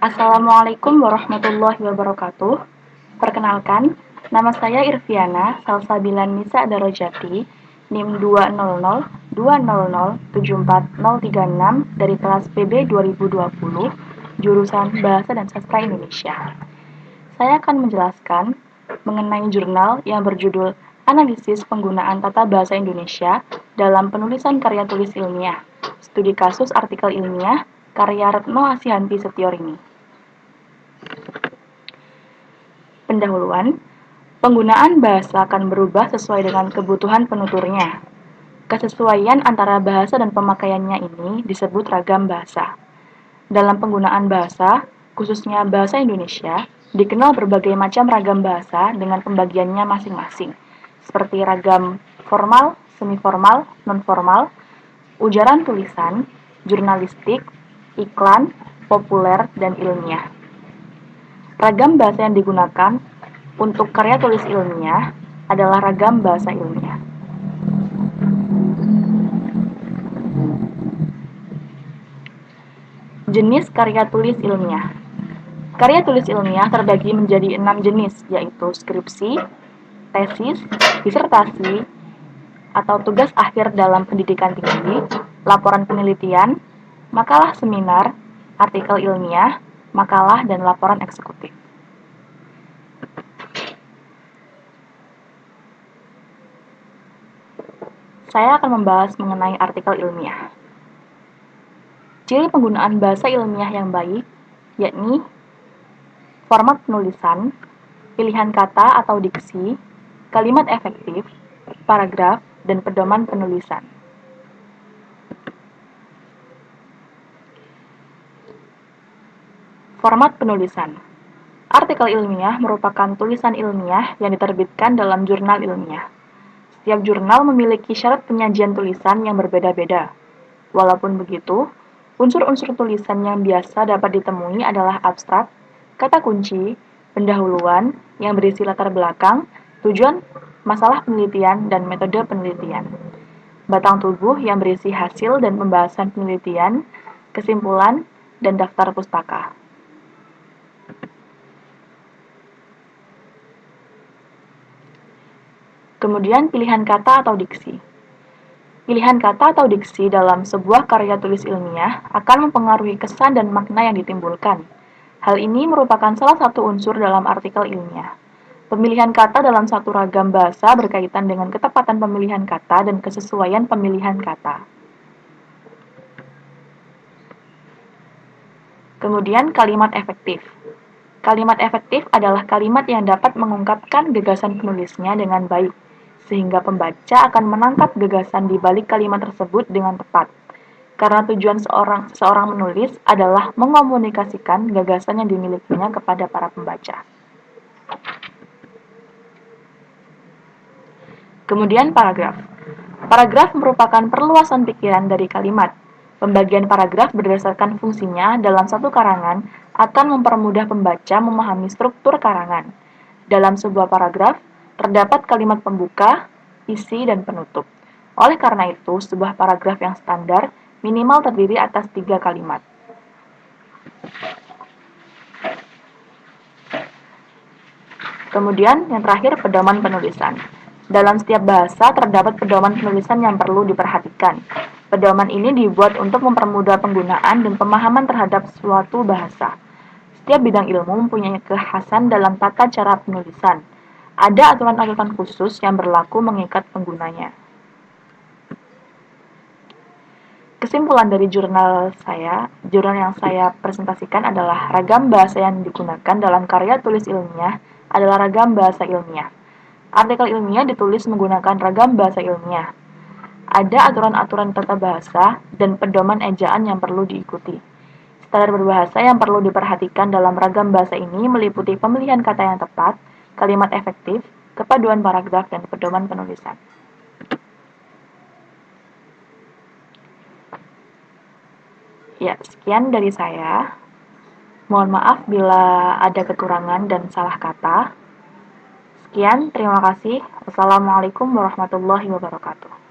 Assalamualaikum warahmatullahi wabarakatuh. Perkenalkan, nama saya Irviana Salsabila Nisa Darajati, NIM 20020074036 dari kelas PB 2020, jurusan Bahasa dan Sastra Indonesia. Saya akan menjelaskan mengenai jurnal yang berjudul Analisis Penggunaan Tata Bahasa Indonesia dalam Penulisan Karya Tulis Ilmiah, Studi Kasus Artikel Ilmiah, karya Retno Asihanti Setiorini. Pendahuluan, penggunaan bahasa akan berubah sesuai dengan kebutuhan penuturnya. Kesesuaian antara bahasa dan pemakaiannya ini disebut ragam bahasa. Dalam penggunaan bahasa, khususnya bahasa Indonesia, dikenal berbagai macam ragam bahasa dengan pembagiannya masing-masing, seperti ragam formal, semi-formal, non-formal, ujaran tulisan, jurnalistik, iklan, populer, dan ilmiah. Ragam bahasa yang digunakan untuk karya tulis ilmiah adalah ragam bahasa ilmiah. Jenis karya tulis ilmiah. Karya tulis ilmiah terbagi menjadi 6 jenis, yaitu skripsi, tesis, disertasi, atau tugas akhir dalam pendidikan tinggi, laporan penelitian, makalah seminar, artikel ilmiah, makalah, dan laporan eksekutif. Saya akan membahas mengenai artikel ilmiah. Ciri penggunaan bahasa ilmiah yang baik, yakni format penulisan, pilihan kata atau diksi, kalimat efektif, paragraf, dan pedoman penulisan. Format penulisan. Artikel ilmiah merupakan tulisan ilmiah yang diterbitkan dalam jurnal ilmiah. Setiap jurnal memiliki syarat penyajian tulisan yang berbeda-beda. Walaupun begitu, unsur-unsur tulisan yang biasa dapat ditemui adalah abstrak, kata kunci, pendahuluan yang berisi latar belakang, tujuan, masalah penelitian, dan metode penelitian. Batang tubuh yang berisi hasil dan pembahasan penelitian, kesimpulan, dan daftar pustaka. Kemudian pilihan kata atau diksi. Pilihan kata atau diksi dalam sebuah karya tulis ilmiah akan mempengaruhi kesan dan makna yang ditimbulkan. Hal ini merupakan salah satu unsur dalam artikel ilmiah. Pemilihan kata dalam satu ragam bahasa berkaitan dengan ketepatan pemilihan kata dan kesesuaian pemilihan kata. Kemudian kalimat efektif. Kalimat efektif adalah kalimat yang dapat mengungkapkan gagasan penulisnya dengan baik, sehingga pembaca akan menangkap gagasan di balik kalimat tersebut dengan tepat. Karena tujuan seorang menulis adalah mengomunikasikan gagasan yang dimilikinya kepada para pembaca. Kemudian paragraf. Paragraf merupakan perluasan pikiran dari kalimat. Pembagian paragraf berdasarkan fungsinya dalam satu karangan akan mempermudah pembaca memahami struktur karangan. Dalam sebuah paragraf, terdapat kalimat pembuka, isi, dan penutup. Oleh karena itu, sebuah paragraf yang standar minimal terdiri atas 3 kalimat. Kemudian, yang terakhir, pedoman penulisan. Dalam setiap bahasa, terdapat pedoman penulisan yang perlu diperhatikan. Pedoman ini dibuat untuk mempermudah penggunaan dan pemahaman terhadap suatu bahasa. Setiap bidang ilmu mempunyai kekhasan dalam tata cara penulisan. Ada aturan-aturan khusus yang berlaku mengikat penggunanya. Kesimpulan dari jurnal yang saya presentasikan adalah ragam bahasa yang digunakan dalam karya tulis ilmiah adalah ragam bahasa ilmiah. Artikel ilmiah ditulis menggunakan ragam bahasa ilmiah. Ada aturan-aturan tata bahasa dan pedoman ejaan yang perlu diikuti. Standar berbahasa yang perlu diperhatikan dalam ragam bahasa ini meliputi pemilihan kata yang tepat, kalimat efektif, kepaduan paragraf, dan pedoman penulisan. Ya, sekian dari saya. Mohon maaf bila ada kekurangan dan salah kata. Sekian, terima kasih. Wassalamualaikum warahmatullahi wabarakatuh.